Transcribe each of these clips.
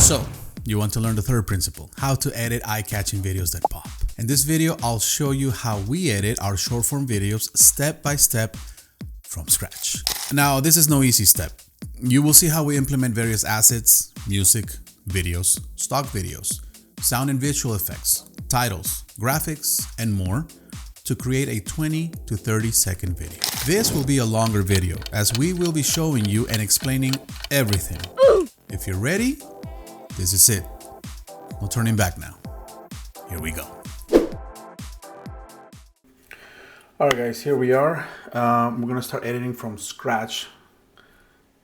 So, you want to learn the third principle, how to edit eye-catching videos that pop. In this video, I'll show you how we edit our short form videos step by step from scratch. Now, this is no easy step. You will see how we implement various assets, music, videos, stock videos, sound and visual effects, titles, graphics, and more to create a 20 to 30 second video. This will be a longer video as we will be showing you and explaining everything. If you're ready, this is it. No turning back now. Here we go. Alright guys, here we are. We're gonna start editing from scratch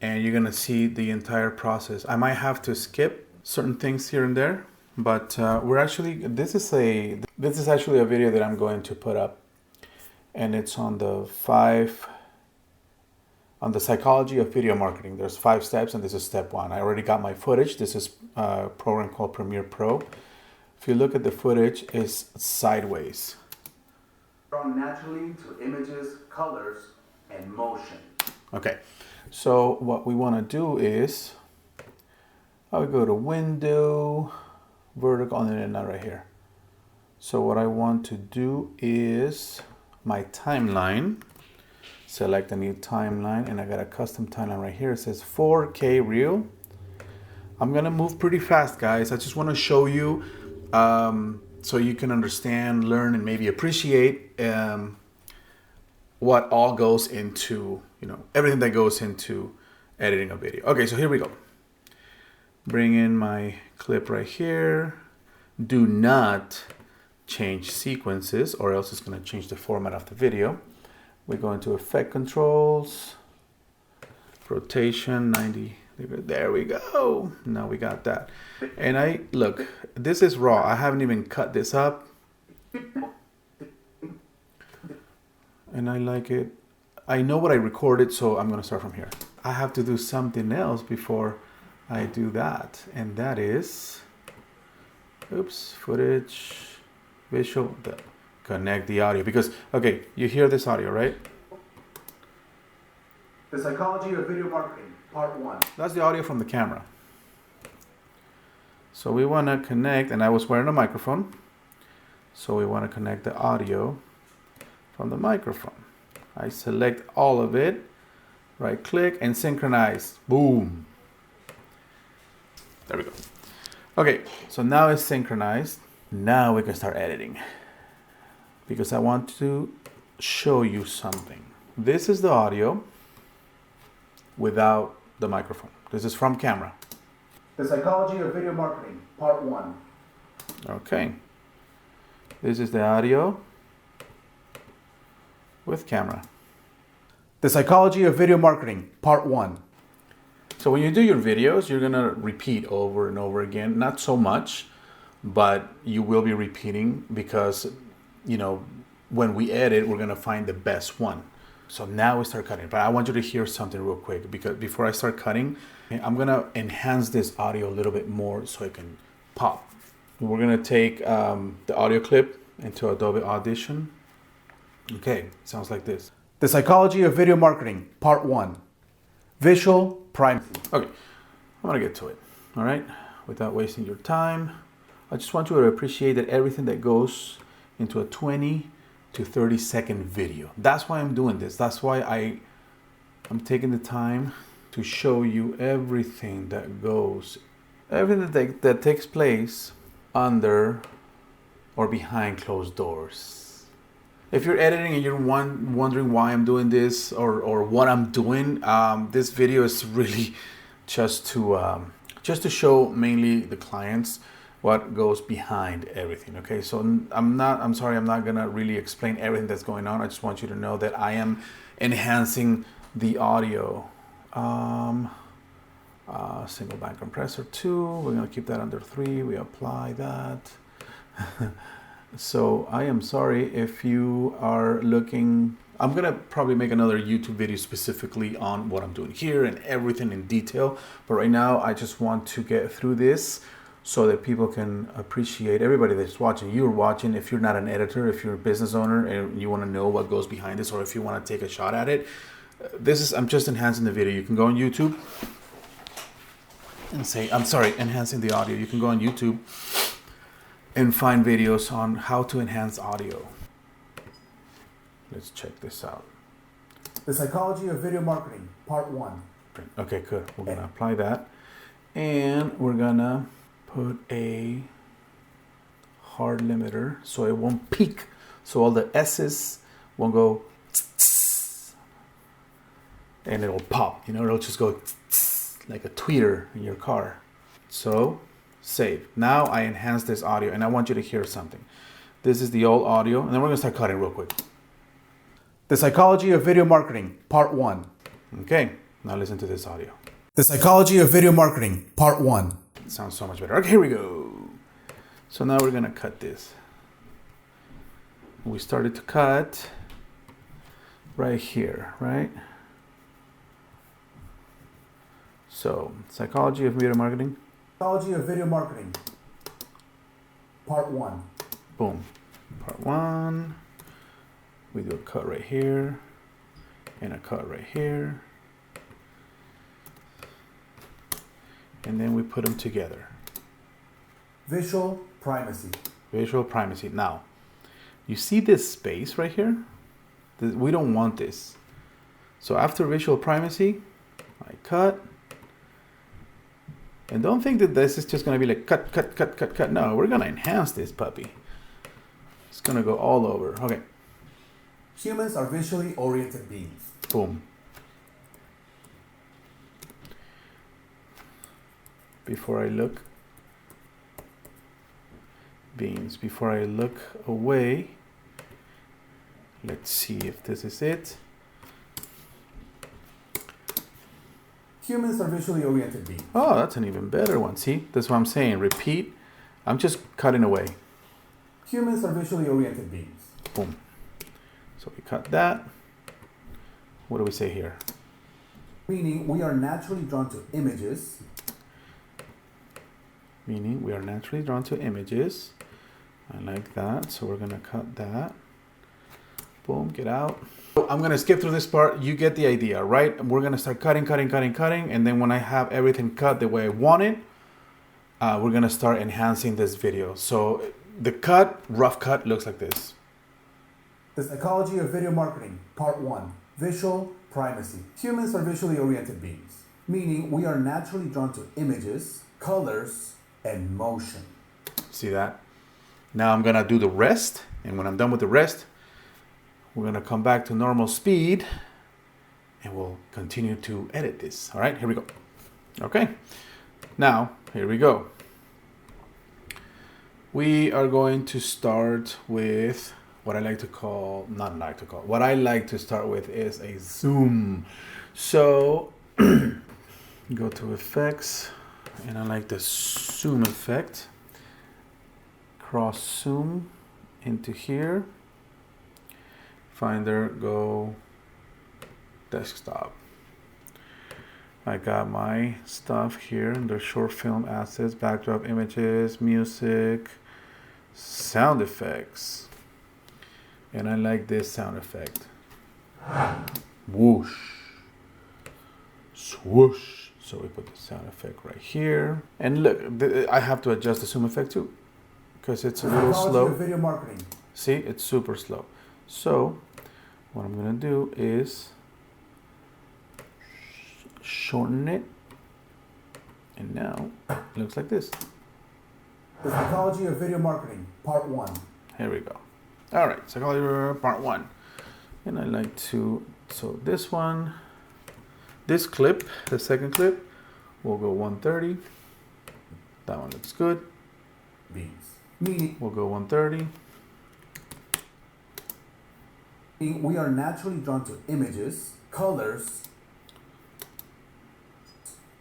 and you're gonna see the entire process. I might have to skip certain things here and there, but this is actually a video that I'm going to put up, and it's on the psychology of video marketing. There's 5 steps and this is step 1. I already got my footage. This is a program called Premiere Pro. If you look at the footage, it's sideways. Drawn naturally to images, colors, and motion. Okay, so what we want to do is, I would go to Window, Vertical, and then not right here. So what I want to do is my timeline. Select a new timeline, and I got a custom timeline right here. It says 4K Reel. I'm gonna move pretty fast, guys. I just want to show you so you can understand, learn, and maybe appreciate what all goes into, everything that goes into editing a video. Okay, so here we go. Bring in my clip right here. Do not change sequences or else it's going to change the format of the video. We go into effect controls, rotation 90. There we go. Now we got that. And look, this is raw. I haven't even cut this up. And I like it. I know what I recorded, so I'm going to start from here. I have to do something else before I do that. And that is, footage, visual, connect the audio. Because, okay, you hear this audio, right? The psychology of video marketing, part 1. That's the audio from the camera. So we want to connect, and I was wearing a microphone. So we want to connect the audio from the microphone. I select all of it, right click and synchronize. Boom. There we go. Okay, so now it's synchronized. Now we can start editing because I want to show you something. This is the audio without the microphone. This is from camera. The psychology of video marketing, part 1. Okay. This is the audio with camera. The psychology of video marketing, part 1. So when you do your videos, you're gonna repeat over and over again. Not so much, but you will be repeating because, when we edit, we're gonna find the best one. So now we start cutting. But I want you to hear something real quick because before I start cutting, I'm gonna enhance this audio a little bit more so it can pop. We're gonna take the audio clip into Adobe Audition. Okay, sounds like this. The psychology of video marketing, part 1. Visual primacy. Okay, I'm gonna get to it, all right? Without wasting your time, I just want you to appreciate that everything that goes into a 20 to 30 second video. That's why I'm doing this. That's why I'm taking the time to show you everything that goes, everything that takes place under or behind closed doors. If you're editing and you're wondering why I'm doing this or what I'm doing, this video is really just to show mainly the clients what goes behind everything. Okay, so I'm sorry, I'm not gonna really explain everything that's going on. I just want you to know that I am enhancing the audio. Single band compressor 2. We're gonna keep that under 3. We apply that. So I am sorry if you are looking. I'm gonna probably make another YouTube video specifically on what I'm doing here and everything in detail. But right now I just want to get through this so that people can appreciate, everybody that's watching, you're watching, if you're not an editor, if you're a business owner and you want to know what goes behind this, or if you want to take a shot at it, I'm just enhancing the video. You can go on YouTube and say, I'm sorry, enhancing the audio. You can go on YouTube and find videos on how to enhance audio. Let's check this out. The Psychology of Video Marketing, Part 1. Okay, good. We're gonna apply that. And we're gonna put a hard limiter so it won't peak. So all the S's won't go and it'll pop. You know, it'll just go like a tweeter in your car. So save. Now I enhance this audio and I want you to hear something. This is the old audio and then we're gonna start cutting real quick. The Psychology of Video Marketing, Part 1. Okay, now listen to this audio. The Psychology of Video Marketing, Part 1. It sounds so much better. Okay, here we go. So now we're gonna cut this. We started to cut right here, right? So, Psychology of Video Marketing. Psychology of Video Marketing, Part 1. Boom. Part 1. We do a cut right here and a cut right here. And then we put them together. Visual primacy. Visual primacy. Now, you see this space right here? We don't want this. So after visual primacy, I cut. And don't think that this is just going to be like cut, cut, cut, cut, cut. No, we're going to enhance this puppy. It's going to go all over. Okay. Humans are visually oriented beings. Boom. Before I look. Beings. Before I look away. Let's see if this is it. Humans are visually oriented beings. Oh, that's an even better one. See, that's what I'm saying. Repeat. I'm just cutting away. Humans are visually oriented beings. Boom. So we cut that. What do we say here? Meaning we are naturally drawn to images. Meaning we are naturally drawn to images. I like that. So we're going to cut that. Boom, get out. I'm going to skip through this part. You get the idea, right? We're going to start cutting, cutting, cutting, cutting. And then when I have everything cut the way I want it, we're going to start enhancing this video. So the cut, rough cut, looks like this. The Psychology of Video Marketing, Part 1. Visual primacy. Humans are visually oriented beings. Meaning we are naturally drawn to images, colors, and motion. See that? Now I'm going to do the rest. And when I'm done with the rest, we're going to come back to normal speed and we'll continue to edit this. All right, here we go. Okay, now here we go. We are going to start with what I like to call, what I like to start with is a zoom. So go to effects and I like the zoom effect. Cross zoom into here. Finder, go desktop. I got my stuff here in the short film assets, backdrop images, music, sound effects. And I like this sound effect. Whoosh. Swoosh. So we put the sound effect right here. And look, I have to adjust the zoom effect too, because it's a little slow. Video marketing. See, it's super slow. So what I'm going to do is shorten it. And now it looks like this. The Psychology of Video Marketing, Part 1. Here we go. All right, Psychology Part 1. And I like to, so this one, this clip, the second clip, will go 130. That one looks good. Meaning we'll go 130. We are naturally drawn to images, colors,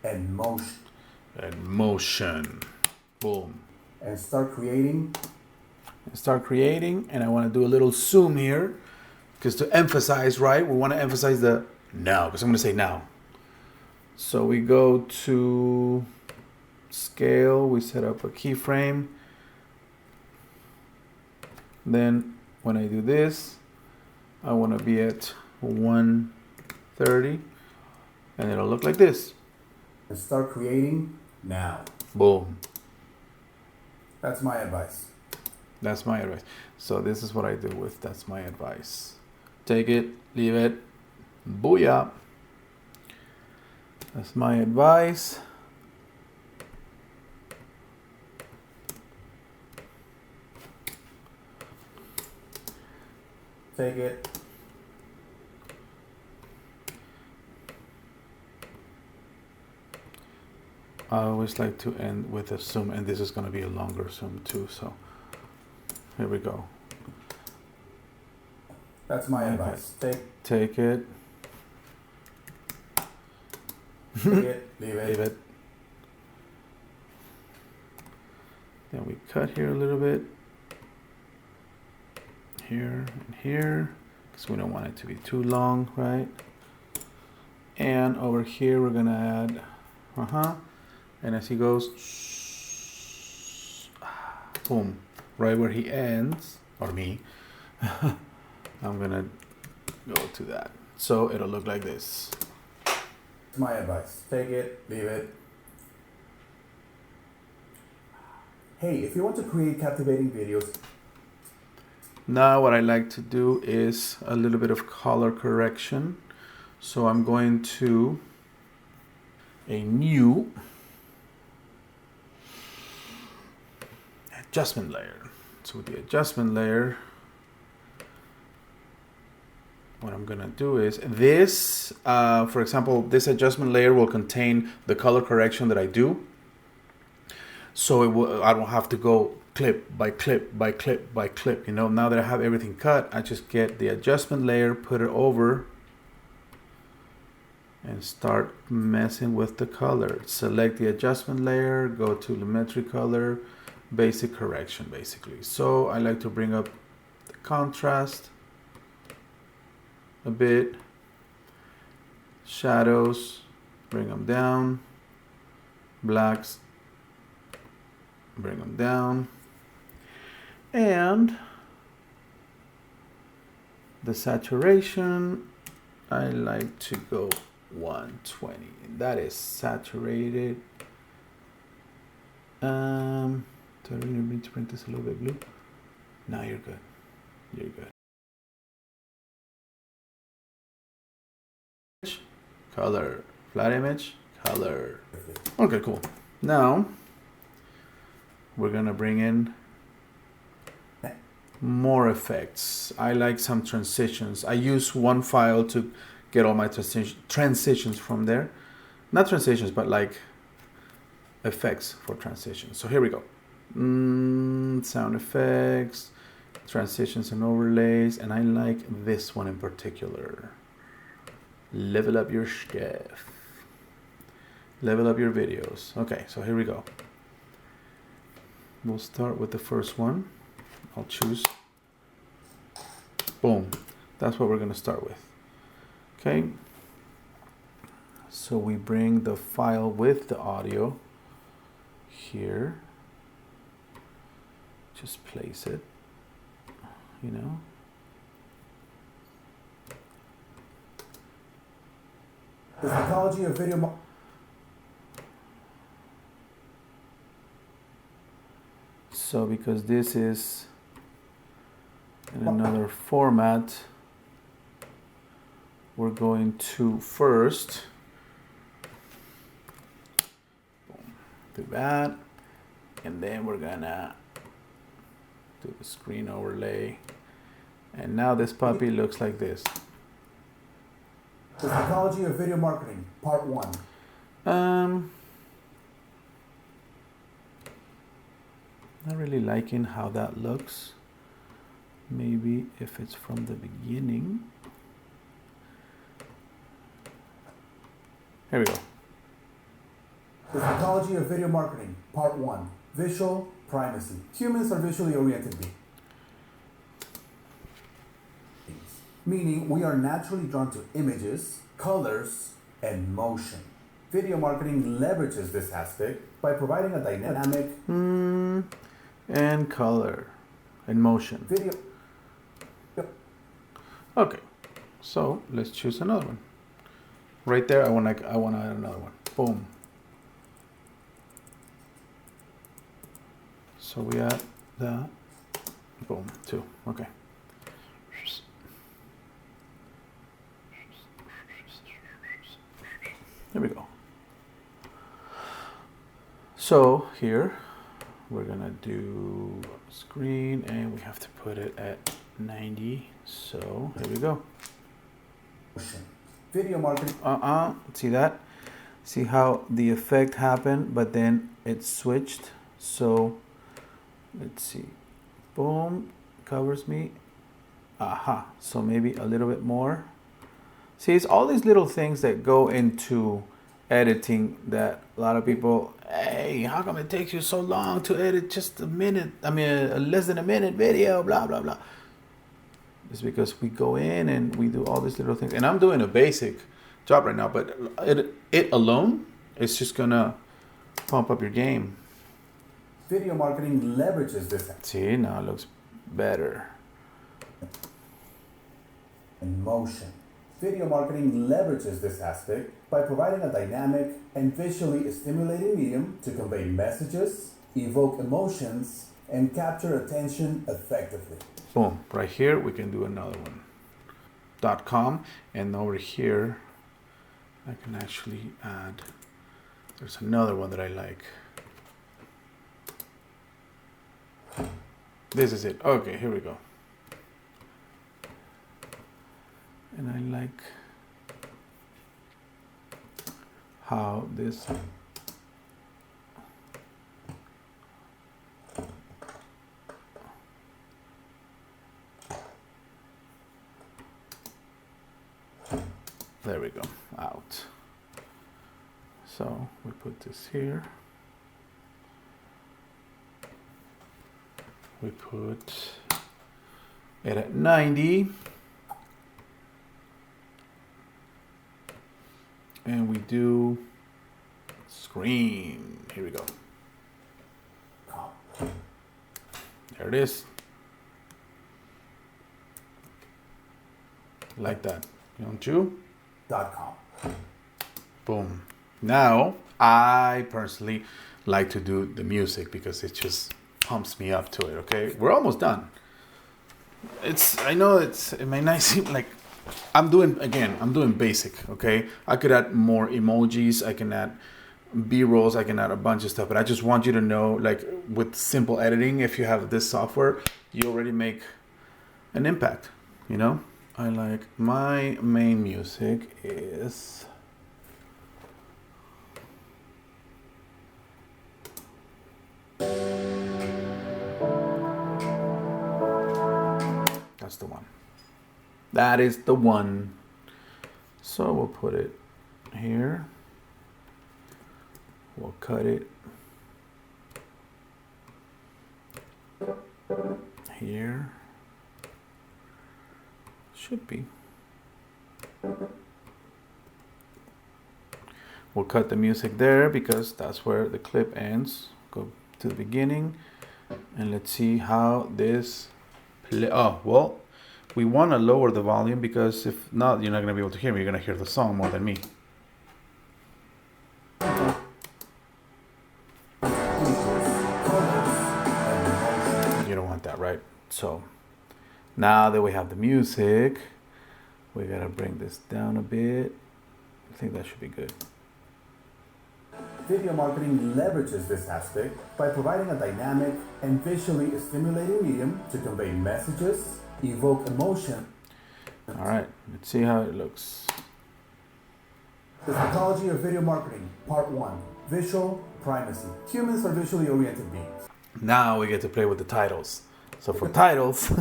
and motion. And motion. Boom. And start creating. And I want to do a little zoom here because to emphasize, right? We want to emphasize the now, because I'm going to say now. So we go to scale, we set up a keyframe. Then when I do this, I want to be at 130 and it'll look like this. And start creating now. Boom. That's my advice. That's my advice. So this is what I do with that's my advice. Take it, leave it. Booyah. That's my advice. Take it. I always like to end with a zoom, and this is going to be a longer zoom too. So here we go. That's my advice. Take it. Take it. Leave it. Leave it. Then we cut here a little bit. Here and here, because we don't want it to be too long, right? And over here we're gonna add, and as he goes, boom, right where he ends, or me, I'm gonna go to that. So it'll look like this. My advice. Take it, leave it. Hey, if you want to create captivating videos. Now what I like to do is a little bit of color correction. So I'm going to a new adjustment layer. So with the adjustment layer, what I'm gonna do is this, for example, this adjustment layer will contain the color correction that I do. So I don't have to go clip by clip by clip by clip. You know, now that I have everything cut, I just get the adjustment layer, put it over, and start messing with the color. Select the adjustment layer, go to lumetri color, basic correction, basically. So I like to bring up the contrast a bit, shadows, bring them down, blacks, bring them down, and the saturation, I like to go 120. That is saturated. Do I really need to print this a little bit blue? No, you're good. You're good. Color, flat image, color. Okay, cool. Now we're gonna bring in more effects. I like some transitions. I use one file to get all my transitions from there. Not transitions, but like effects for transitions. So here we go. Sound effects, transitions and overlays, and I like this one in particular. Level up your stuff. Level up your videos. Okay, so here we go. We'll start with the first one. I'll choose. Boom. That's what we're going to start with. Okay. So we bring the file with the audio here. Just place it, you know. The psychology of video. So because this is in another format, we're going to first do that, and then we're gonna do the screen overlay, and now this puppy looks like this. The psychology of video marketing, part 1. Not really liking how that looks. Maybe if it's from the beginning. Here we go. The psychology of video marketing, part 1. Visual primacy. Humans are visually oriented beings. Meaning we are naturally drawn to images, colors, and motion. Video marketing leverages this aspect by providing a dynamic and color and motion. Video. Okay, so let's choose another one. Right there, I want to add another one. Boom. So we add that. Boom, 2. Okay. There we go. So here we're gonna do screen and we have to put it at 90. So here we go. Video marketing. See that? See how the effect happened, but then it switched. So let's see. Boom, covers me. Aha. So maybe a little bit more. See, it's all these little things that go into editing that a lot of people, hey, how come it takes you so long to edit just a minute? I mean, less than a minute video, blah, blah, blah. It's because we go in and we do all these little things. And I'm doing a basic job right now, but it alone is just gonna pump up your game. Video marketing leverages this. See, now it looks better. In motion. Video marketing leverages this aspect by providing a dynamic and visually stimulating medium to convey messages, evoke emotions, and capture attention effectively. Boom, right here we can do another one. .com, and over here I can actually add, there's another one that I like. This is it. Okay, here we go. And I like how this there we go, out. So we put this here. We put it at 90. And we do screen. Here we go. There it is. Like that. Don't you? .com. Boom. Now, I personally like to do the music because it just pumps me up to it, okay? We're almost done. I know it may not seem like I'm doing basic, okay? I could add more emojis, I can add B-rolls, I can add a bunch of stuff, but I just want you to know, like, with simple editing, if you have this software, you already make an impact, you know? I like, my main music is that's the one. That is the one. So we'll put it here. We'll cut it here. Should be. We'll cut the music there because that's where the clip ends. Go to the beginning and let's see how this play. Oh, well, we want to lower the volume because if not, you're not going to be able to hear me. You're going to hear the song more than me. You don't want that, right? So now that we have the music, we got to bring this down a bit. I think that should be good. Video marketing leverages this aspect by providing a dynamic and visually stimulating medium to convey messages, evoke emotion. All right, let's see how it looks. The psychology of video marketing, part 1, visual primacy. Humans are visually oriented beings. Now we get to play with the titles. So for titles,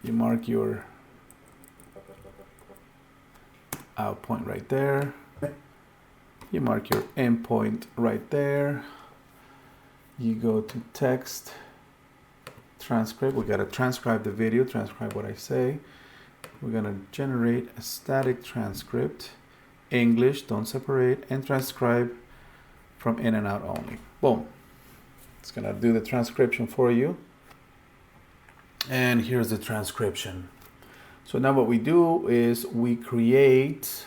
you mark your out point right there. You mark your end point right there. You go to text, transcript. We gotta transcribe the video, transcribe what I say. We're gonna generate a static transcript, English, don't separate, and transcribe from in and out only. Boom. It's gonna do the transcription for you. And here's the transcription. So now what we do is we create,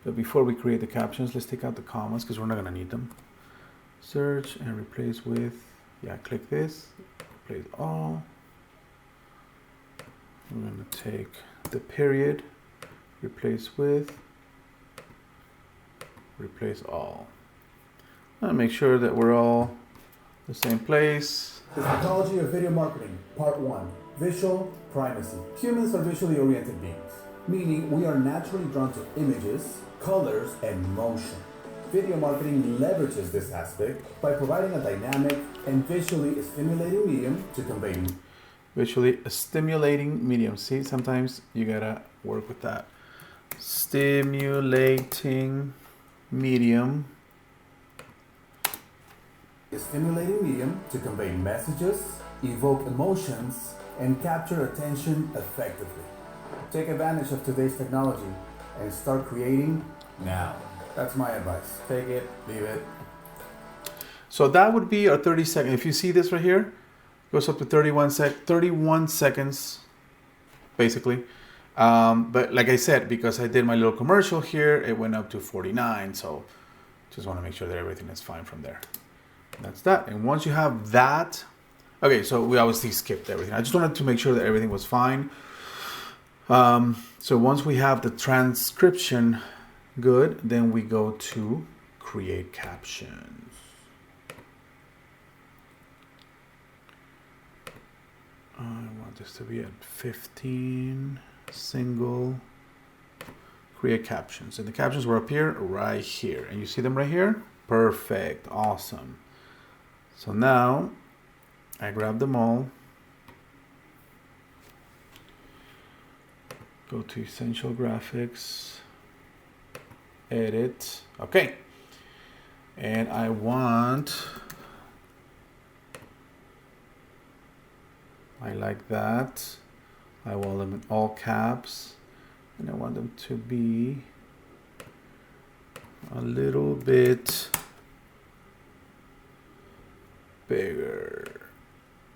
but before we create the captions, let's take out the commas because we're not gonna need them. search and replace with, yeah, click this, replace all. We're going to take the period, replace with, replace all. And make sure that we're all the same place. The psychology of video marketing, part 1. Visual primacy. Humans are visually oriented beings, meaning we are naturally drawn to images, colors, and motion. Video marketing leverages this aspect by providing a dynamic and visually stimulating medium to convey. Visually stimulating medium. See, sometimes you gotta work with that. Stimulating medium. A stimulating medium to convey messages, evoke emotions, and capture attention effectively. Take advantage of today's technology and start creating now. That's my advice. Take it, leave it. So that would be our 30 seconds. If you see this right here, it goes up to 31 seconds, basically. But like I said, because I did my little commercial here, it went up to 49. So just want to make sure that everything is fine from there. That's that. And once you have that, okay, so we obviously skipped everything. I just wanted to make sure that everything was fine. So once we have the transcription good, then we go to create captions. I want this to be at 15, single, create captions. And the captions will appear right here. And you see them right here? Perfect, awesome. So now I grab them all, go to Essential Graphics, edit, okay. And I like that. I want them in all caps, and I want them to be a little bit bigger,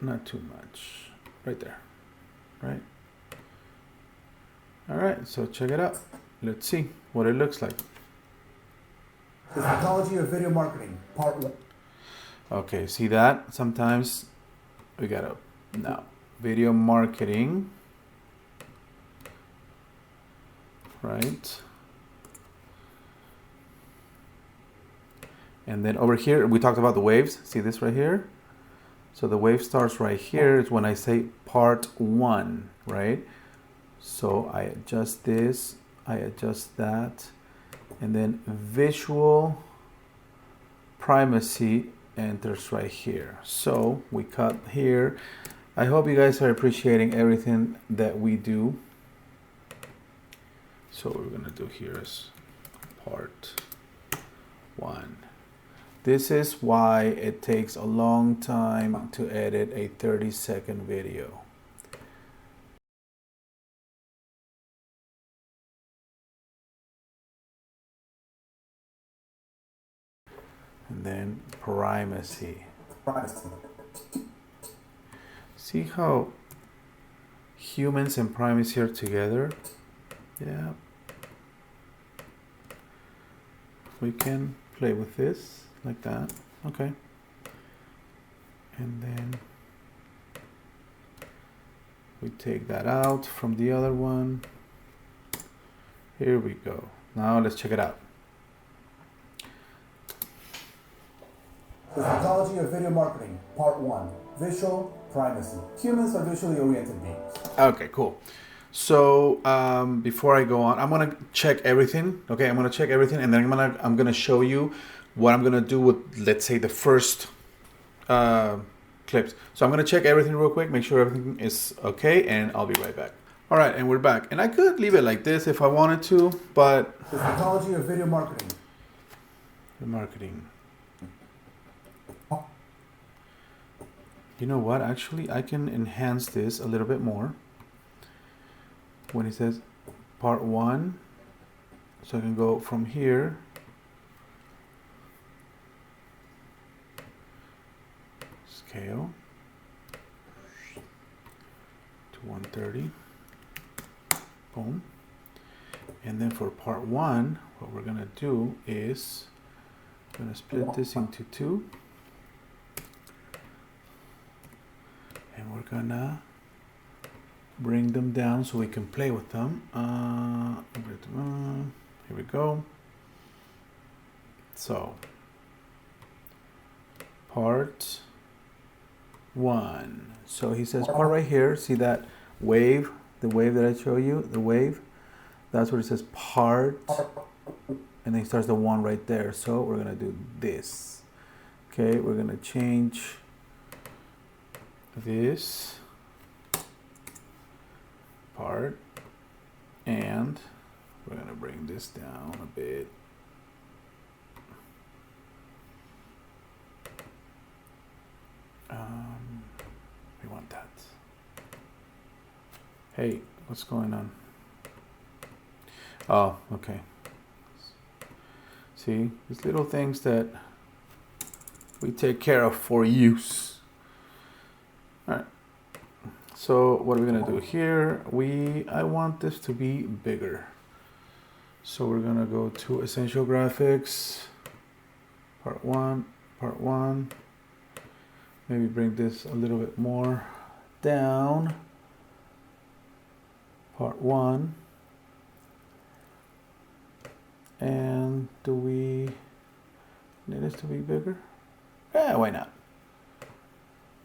not too much, right there, right? All right, so check it out. Let's see what it looks like. The psychology of video marketing, part 1. Okay, see that? Sometimes we gotta, now, video marketing, right? And then over here, we talked about the waves. See this right here? So the wave starts right here is when I say part 1, right? So I adjust this, I adjust that, and then visual primacy enters right here. So we cut here. I hope you guys are appreciating everything that we do. So what we're gonna do here is part 1. This is why it takes a long time to edit a 30-second video. And then primacy. See how humans and primacy are together? Yeah. We can play with this like that. Okay. And then we take that out from the other one. Here we go. Now let's check it out. The psychology of video marketing, part 1. Visual primacy. Humans are visually oriented beings. Okay, cool. So before I go on, I'm gonna check everything. Okay, I'm gonna check everything, and then I'm gonna show you what I'm gonna do with, let's say, the first clips. So I'm gonna check everything real quick, make sure everything is okay, and I'll be right back. All right, and we're back. And I could leave it like this if I wanted to, but the psychology of video marketing. The marketing. You know what? Actually, I can enhance this a little bit more. When it says part 1, so I can go from here scale to 130. Boom. And then for part 1, what we're gonna do is I'm gonna split this into two. And we're gonna bring them down so we can play with them. Here we go. So, part one. So he says part right here. See that wave? The wave that I show you? The wave? That's where it says part. And then he starts the one right there. So we're gonna do this. Okay, we're gonna change this part, and we're gonna bring this down a bit. We want that. Hey, what's going on? Oh, okay. See, these little things that we take care of for use. All right. So what are we gonna do here? I want this to be bigger. So we're gonna go to Essential Graphics, part one. Maybe bring this a little bit more down. Part one. And do we need this to be bigger? Yeah, why not?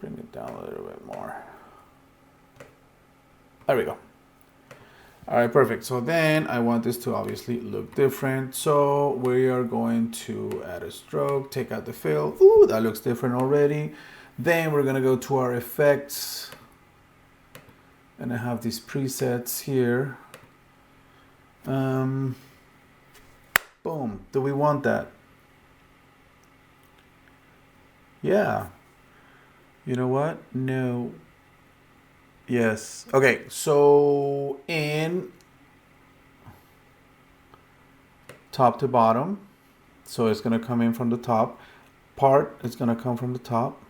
Bring it down a little bit more. There we go. All right, perfect. So then I want this to obviously look different. So we are going to add a stroke, take out the fill. Ooh, that looks different already. Then we're gonna go to our effects. And I have these presets here. Boom. Do we want that? Yeah. You know what? No. Yes. Okay, so in top to bottom, so it's going to come in from the top. Part is going to come from the top.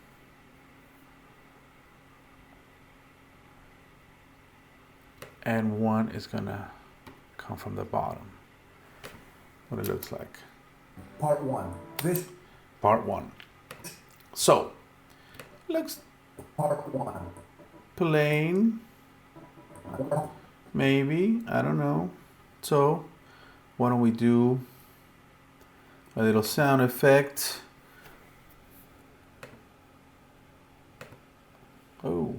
And one is going to come from the bottom. What it looks like. Part one. This. Part one. So, looks Part one. plain, maybe, I don't know. So why don't we do a little sound effect. Oh,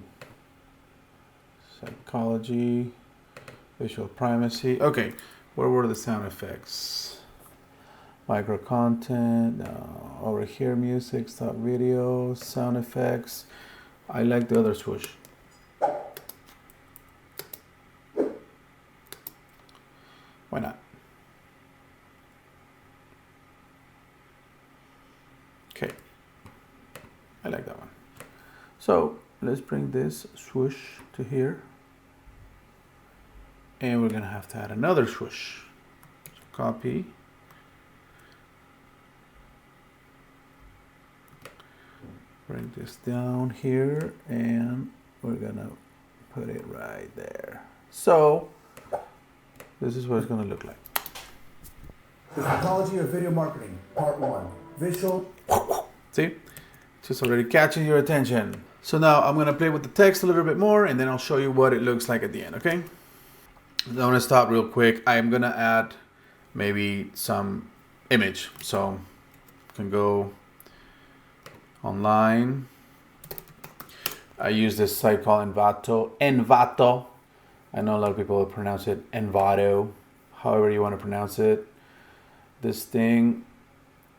psychology, visual primacy. Okay, where were the sound effects? Micro content, over here, music, stop video, sound effects. I like the other swoosh. Why not? Okay, I like that one. So let's bring this swoosh to here. And we're gonna have to add another swoosh. So copy. Bring this down here and we're gonna put it right there. So this is what it's gonna look like. The psychology of video marketing, part one. Visual. See? Just already catching your attention. So now I'm gonna play with the text a little bit more and then I'll show you what it looks like at the end, okay? I'm gonna stop real quick. I'm gonna add maybe some image. So I can go online. I use this site called Envato. I know a lot of people will pronounce it Envato, however you want to pronounce it. This thing,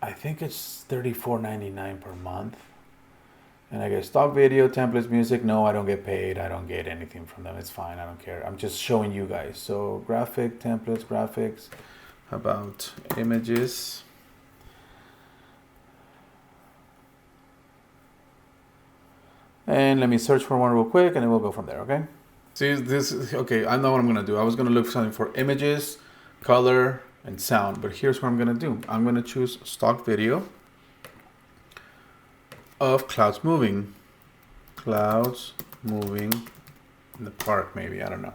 I think it's $34.99 per month. And I get stock video, templates, music. No, I don't get paid. I don't get anything from them. It's fine. I don't care. I'm just showing you guys. So graphic, templates, graphics, about images. And let me search for one real quick and then we'll go from there, okay? See, this is, okay, I know what I'm gonna do. I was gonna look for something for images, color, and sound, but here's what I'm gonna do. I'm gonna choose stock video of clouds moving. Clouds moving in the park, maybe, I don't know.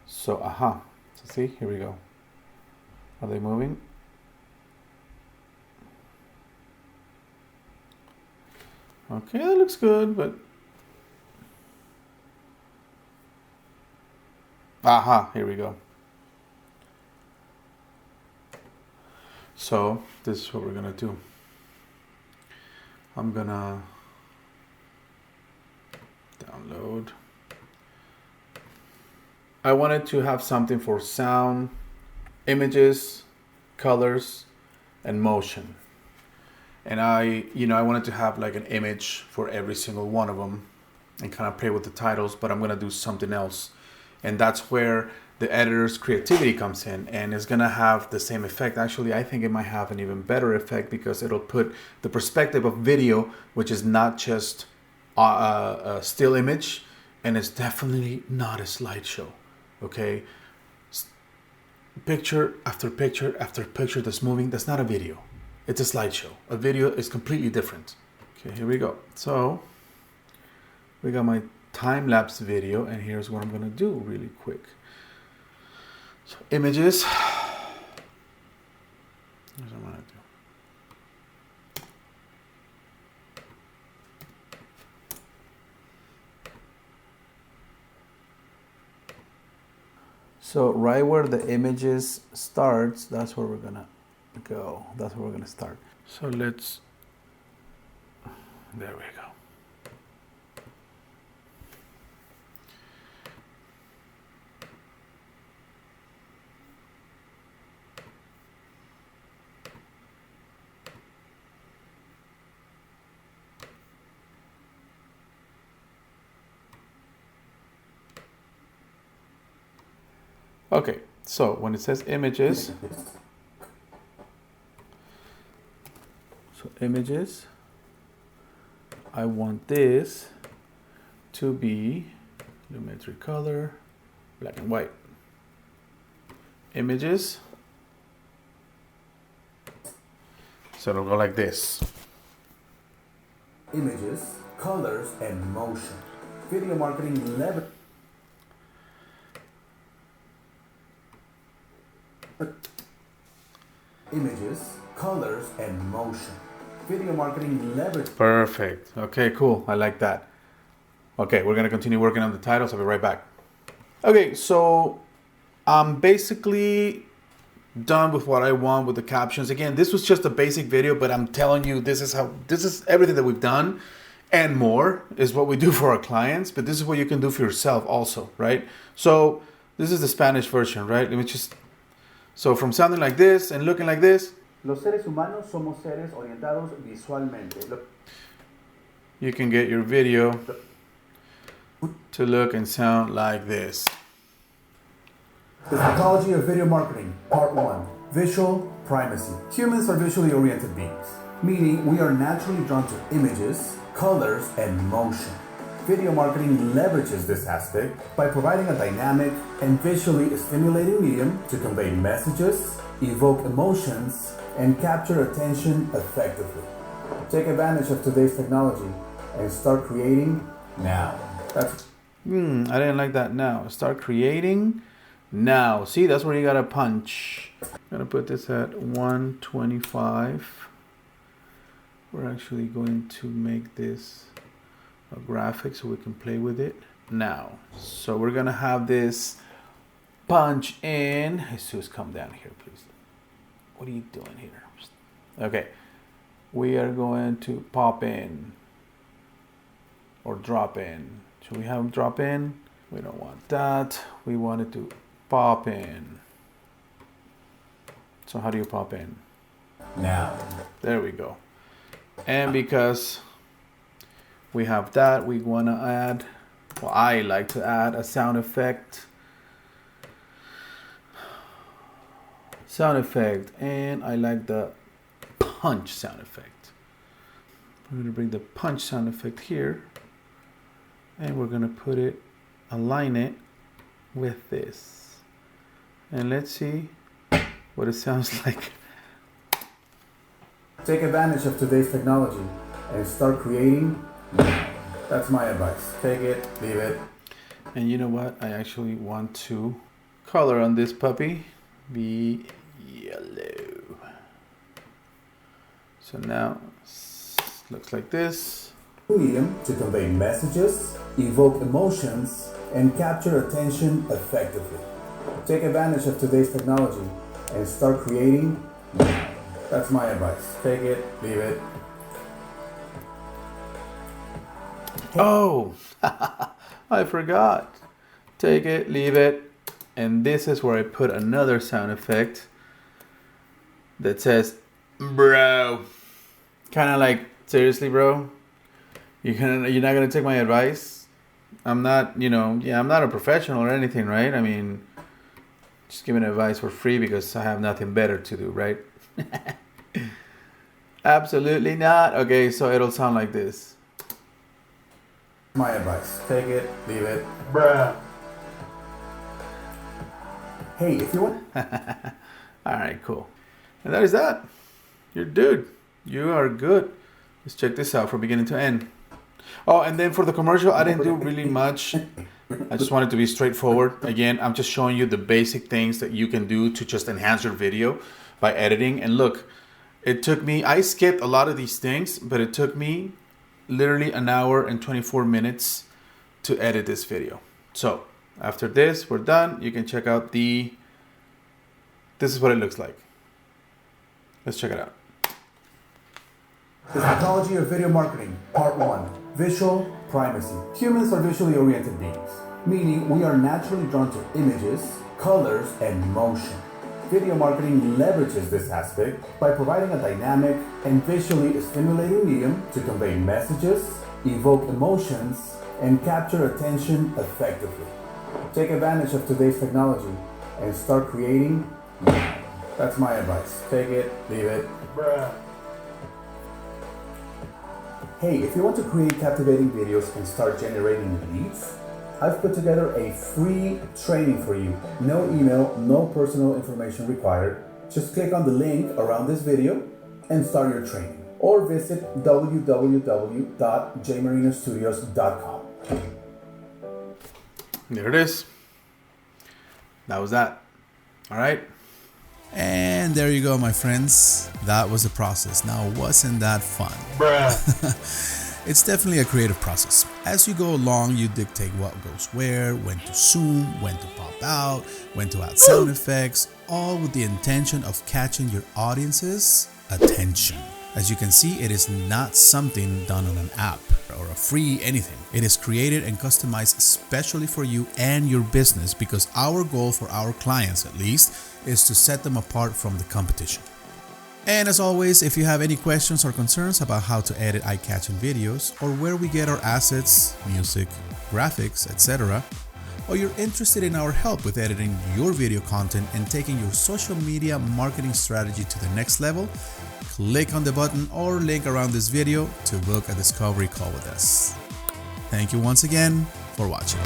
So, So see, here we go. Are they moving? Okay, that looks good, but aha, here we go. So this is what we're gonna do. I'm gonna download. I wanted to have something for sound, images, colors, and motion. And I wanted to have like an image for every single one of them and kind of play with the titles, but I'm gonna do something else. And that's where the editor's creativity comes in, and it's gonna have the same effect. Actually, I think it might have an even better effect because it'll put the perspective of video, which is not just a still image, and it's definitely not a slideshow. Okay, picture after picture after picture that's moving, that's not a video. It's a slideshow. A video is completely different. Okay, here we go. So we got my time-lapse video, and here's what I'm gonna do really quick. So images. Here's what I'm gonna do. So right where the images starts, that's where we're gonna go. That's where we're gonna start. So let's, there we go. Okay, so when it says images, so images, I want this to be geometric color, black and white. Images, so it'll go like this. Images, colors, and motion. Video marketing leverage. Images, colors, and motion. Video marketing leverage. Perfect. Okay, cool. I like that. Okay, we're gonna continue working on the titles. I'll be right back. Okay, so I'm basically done with what I want with the captions. Again, this was just a basic video, but I'm telling you, this is everything that we've done and more is what we do for our clients, but this is what you can do for yourself also, right? So this is the Spanish version, right? Let me just, so from sounding like this and looking like this, Los seres humanos somos seres orientados visualmente. you can get your video to look and sound like this. The psychology of video marketing, part 1. Visual primacy. Humans are visually oriented beings, meaning we are naturally drawn to images, colors, and motion. Video marketing leverages this aspect by providing a dynamic and visually stimulating medium to convey messages, evoke emotions, and capture attention effectively. Take advantage of today's technology and start creating now. I didn't like that now. Start creating now. See, that's where you gotta punch. I'm gonna put this at 125. We're actually going to make this a graphic so we can play with it now. So we're gonna have this punch in. Jesus, come down here, please. What are you doing here? Okay, we are going to pop in or drop in. Should we have them drop in? We don't want that. We want it to pop in. So how do you pop in? Now. There we go. And because we have that, we want to add, well, I like to add a sound effect. And I like the punch sound effect. I'm going to bring the punch sound effect here, and we're going to put it, align it with this. And let's see what it sounds like. Take advantage of today's technology and start creating now. That's my advice. Take it, leave it. And you know what? I actually want to color on this puppy be yellow. So now looks like this. medium to convey messages, evoke emotions, and capture attention effectively. Take advantage of today's technology and start creating. That's my advice. Take it, leave it. Oh, I forgot. Take it, leave it. And this is where I put another sound effect that says, bro. Kind of like, seriously, bro? You're not gonna take my advice? I'm not, I'm not a professional or anything, right? I mean, just giving advice for free because I have nothing better to do, right? Absolutely not. Okay, so it'll sound like this. My advice. Take it, leave it. Bruh. Hey, if you want. All right, cool. And that is that. You're dude. You are good. Let's check this out from beginning to end. Oh, and then for the commercial, I didn't do really much. I just wanted to be straightforward. Again, I'm just showing you the basic things that you can do to just enhance your video by editing. And look, I skipped a lot of these things, but it took me literally an hour and 24 minutes to edit this video. So after this, we're done. You can check out this is what it looks like. Let's check it out. The Psychology of Video Marketing, Part 1. Visual primacy. Humans are visually oriented beings, meaning we are naturally drawn to images, colors, and motion. Video marketing leverages this aspect by providing a dynamic and visually stimulating medium to convey messages, evoke emotions, and capture attention effectively. Take advantage of today's technology and start creating. That's my advice. Take it, leave it. Bruh. Hey, if you want to create captivating videos and start generating leads, I've put together a free training for you. No email, no personal information required. Just click on the link around this video and start your training. Or visit www.jmarinostudios.com. There it is. That was that. All right. And there you go, my friends. That was the process. Now, wasn't that fun? Bruh. It's definitely a creative process. As you go along, you dictate what goes where, when to zoom, when to pop out, when to add sound effects, all with the intention of catching your audience's attention. As you can see, it is not something done on an app or a free anything. It is created and customized especially for you and your business, because our goal for our clients, at least, is to set them apart from the competition. And as always, if you have any questions or concerns about how to edit eye-catching videos, or where we get our assets, music, graphics, etc., or you're interested in our help with editing your video content and taking your social media marketing strategy to the next level, click on the button or link around this video to book a discovery call with us. Thank you once again for watching.